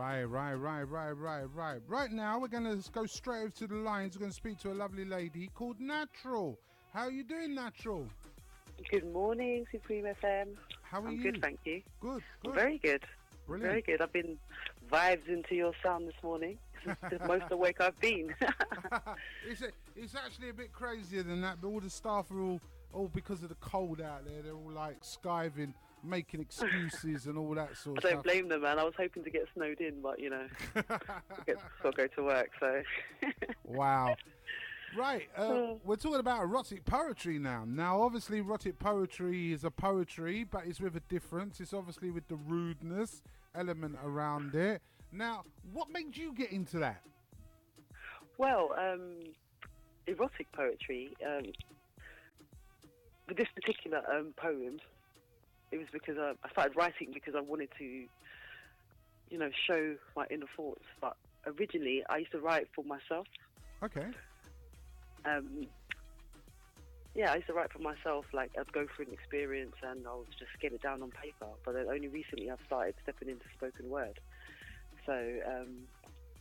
Right. Right now, we're going to go straight over to the lines. We're going to speak to a lovely lady called Natural. How are you doing, Natural? Good morning, Supreme FM. How are I'm you? good, thank you. Good. Very good. Brilliant. Very good. I've been vibes into your sound this morning. This is the most awake I've been. It's actually a bit crazier than that, but all the staff are all because of the cold out there, they're all like skiving, making excuses and all that sort of stuff. I don't blame them, man. I was hoping to get snowed in, but, you know, I'll go to work, so. Wow. Right, we're talking about erotic poetry now. Now, obviously, erotic poetry is a poetry, but it's with a difference. It's obviously with the rudeness element around it. Now, what made you get into that? Well, erotic poetry, with this particular poem, it was because I started writing because I wanted to, you know, show my inner thoughts. But originally, I used to write for myself. Okay. Yeah, I used to write for myself. Like, I'd go through an experience and I'll just get it down on paper. But then only recently I've started stepping into spoken word. So,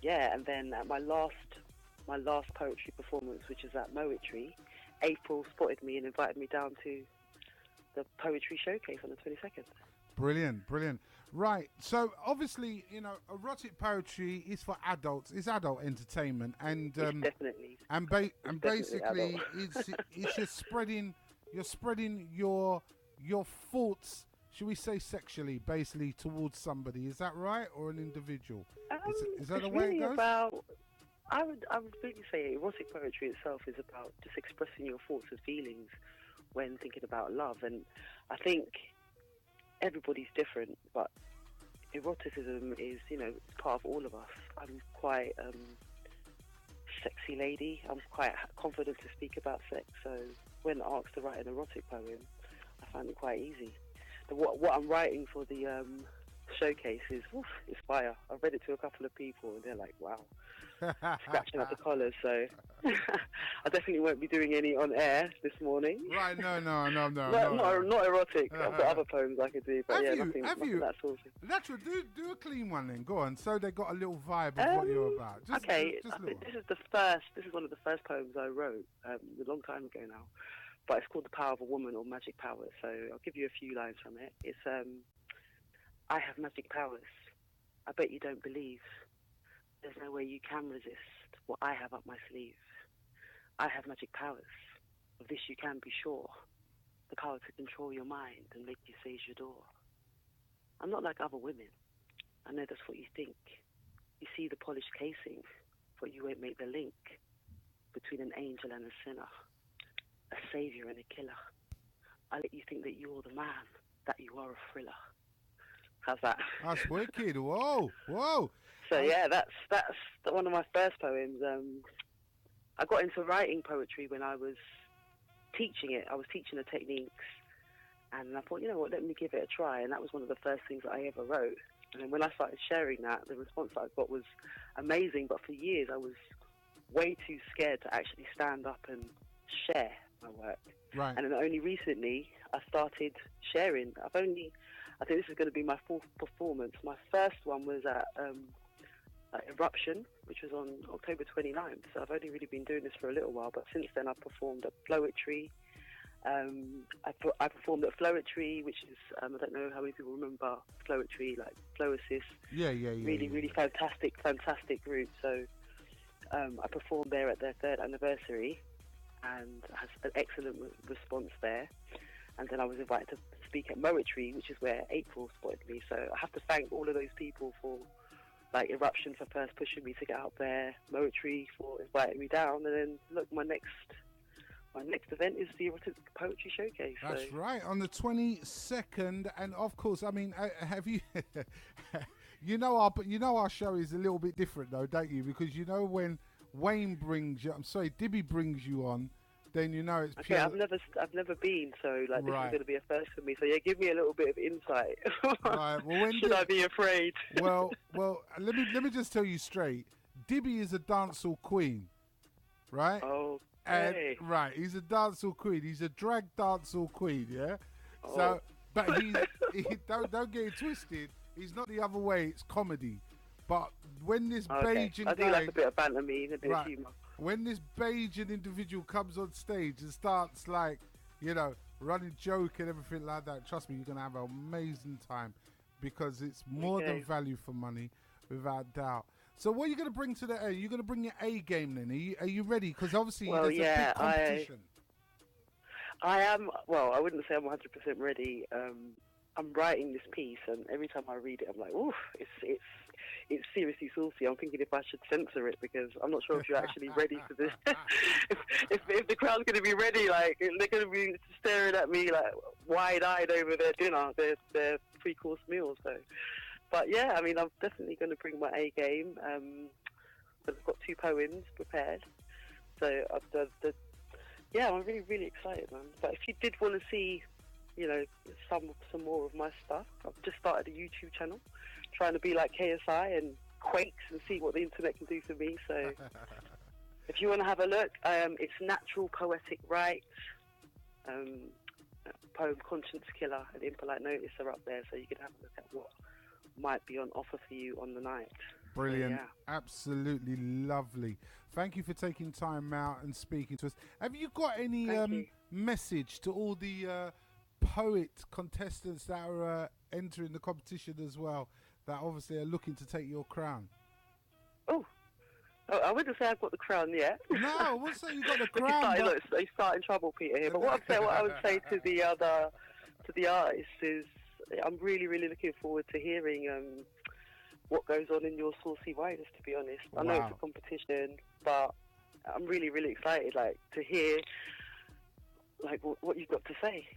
yeah, and then at my last poetry performance, which is at Moetry, April spotted me and invited me down to the poetry showcase on the 22nd. Brilliant. Right, so obviously, you know, erotic poetry is for adults. It's adult entertainment, and definitely. And basically, it's just spreading your thoughts. Should we say sexually, basically, towards somebody? Is that right, or an individual? Is that the way really it goes? I would really say erotic poetry itself is about just expressing your thoughts and feelings when thinking about love. And I think everybody's different, but eroticism is, you know, it's part of all of us. I'm quite sexy lady. I'm quite confident to speak about sex. So when asked to write an erotic poem, I find it quite easy. What I'm writing for the showcase is fire. I've read it to a couple of people and they're like, wow, scratching up the collars. So I definitely won't be doing any on air this morning. Right, no. Not erotic. I've got other poems I could do, but nothing that sort of thing. Natural, do a clean one then. Go on. So they got a little vibe of what you're about. Just this is one of the first poems I wrote a long time ago now. But it's called The Power of a Woman, or Magic Powers. So I'll give you a few lines from it. It's, I have magic powers. I bet you don't believe. There's no way you can resist what I have up my sleeve. I have magic powers. Of this you can be sure. The power to control your mind and make you say j'adore. I'm not like other women. I know that's what you think. You see the polished casing, but you won't make the link between an angel and a sinner, a savior and a killer. I let you think that you're the man, that you are a thriller. How's that? That's wicked. Whoa. So yeah, that's one of my first poems. I got into writing poetry when I was teaching it. I was teaching the techniques, and I thought, you know what, let me give it a try. And that was one of the first things that I ever wrote. And then when I started sharing that, the response that I got was amazing. But for years, I was way too scared to actually stand up and share my work. Right. And then only recently, I started sharing. I think this is going to be my fourth performance. My first one was at Eruption, which was on October 29th. So I've only really been doing this for a little while. But since then, I've performed at Floetry. I performed at Floetry, which is, I don't know how many people remember Floetry, like Flow Assist. Yeah. Really fantastic group. So I performed there at their 3rd anniversary and had an excellent response there. And then I was invited to speak at Moetry, which is where April spotted me. So I have to thank all of those people for, like, Eruption for first pushing me to get out there, Moetry for inviting me down, and then look, my next event is the Erotic Poetry Showcase. That's right, on the 22nd, and of course, I mean, have you? you know our show is a little bit different though, don't you? Because you know when Dibby brings you on, then you know it's okay. I've never been, so like this is going to be a first for me. So yeah, give me a little bit of insight. Right. Well, should I be afraid? well, let me just tell you straight. Dibby is a dancehall queen, right? Oh. And, right, he's a dancehall queen. He's a drag dancehall queen, yeah. Oh. So, but he don't get it twisted. He's not the other way. It's comedy. But when this Bajan I do guy, like a bit of banter, a bit of right, humour. when this Bajan individual comes on stage and starts like, running joke and everything like that, trust me, you're gonna have an amazing time because it's more than value for money, without doubt. So what are you gonna bring to the A? You're gonna bring your A game then? Are you ready? Because obviously there's a big competition. I am. Well, I wouldn't say I'm 100% ready. I'm writing this piece, and every time I read it, I'm like, oof, it's seriously saucy. I'm thinking if I should censor it because I'm not sure if you're actually ready for this. if the crowd's going to be ready, like they're going to be staring at me like wide-eyed over their dinner, their three-course meal. So, but yeah, I mean, I'm definitely going to bring my A game. I've got 2 poems prepared, so I'm really, really excited, man. But if you did want to see, some more of my stuff, I've just started a YouTube channel, trying to be like KSI and Quakes and see what the internet can do for me. So if you want to have a look, it's Natural Poetic Wright, poem Conscience Killer and Impolite Notice are up there, so you can have a look at what might be on offer for you on the night. Brilliant. So, yeah. Absolutely lovely. Thank you for taking time out and speaking to us. Have you got any message to all the poet contestants that are entering the competition as well, that obviously are looking to take your crown? Oh, I wouldn't say I've got the crown yet. No, I wouldn't say you got the crown. You're starting trouble, Peter, here. But what I would say to the artists is, I'm really, really looking forward to hearing what goes on in your saucy writers, to be honest. I know it's a competition, but I'm really, really excited, to hear, what you've got to say.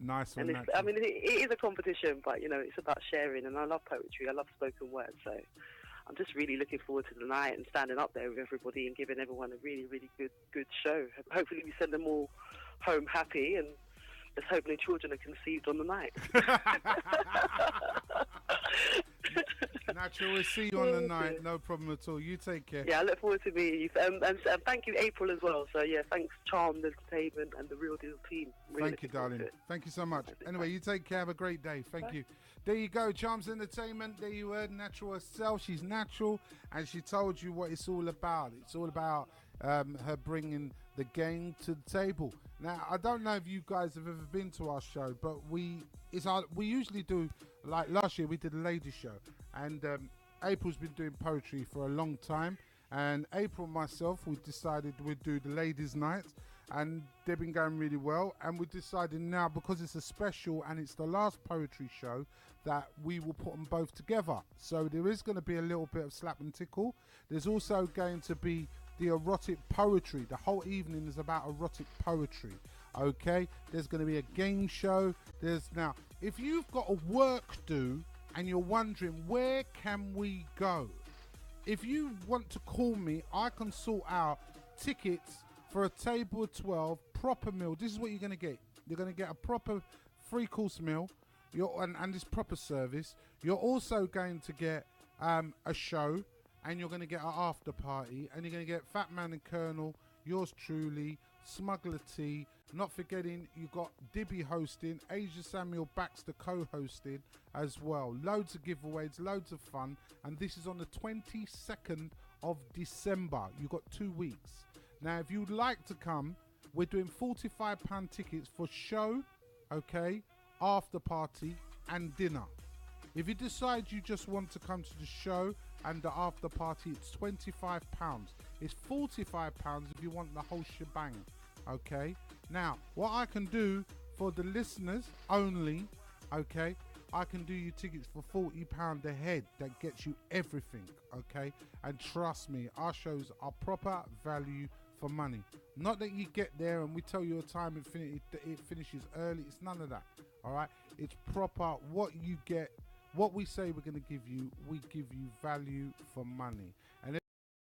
Nice one. And it is a competition, but, it's about sharing, and I love poetry, I love spoken word, so I'm just really looking forward to the night and standing up there with everybody and giving everyone a really, really good show. Hopefully we send them all home happy, and let's hope no children are conceived on the night. Natural, we'll see you on the night. No problem at all. You take care. Yeah, I look forward to meeting you. And thank you, April, as well. So, yeah, thanks, Charmed Entertainment and the Real Deal team. Really thank you, darling. Thank you so much. Anyway, you take care. Have a great day. Thank you. There you go, Charms Entertainment. There you heard Natural herself. She's natural, and she told you what it's all about. It's all about her bringing the game to the table. Now, I don't know if you guys have ever been to our show, but we usually do, like last year we did a ladies show, and April's been doing poetry for a long time, and April and myself, we decided we'd do the ladies night, and they've been going really well, and we decided now, because it's a special and it's the last poetry show, that we will put them both together. So there is going to be a little bit of slap and tickle. There's also going to be the erotic poetry. The whole evening is about erotic poetry. Okay, there's going to be a game show. Now, if you've got a work due and you're wondering where can we go, if you want to call me, I can sort out tickets for a table of 12, proper meal. This is what you're going to get. You're going to get a proper 3-course meal, and this proper service. You're also going to get a show, and you're going to get an after party, and you're going to get Fat Man and Colonel, yours truly, Smuggler T. Not forgetting, you got Dibby hosting, Asia Samuel Baxter co-hosting as well. Loads of giveaways, loads of fun, and this is on the 22nd of December. You've got 2 weeks. Now, if you'd like to come, we're doing £45 tickets for show, okay, after party, and dinner. If you decide you just want to come to the show and the after party, it's £25. It's £45 if you want the whole shebang, okay? Now, what I can do for the listeners only, okay, I can do you tickets for £40 a head. That gets you everything, okay? And trust me, our shows are proper value for money. Not that you get there and we tell you a time it finishes early. It's none of that, all right? It's proper what you get. What we say we're going to give you, we give you value for money. And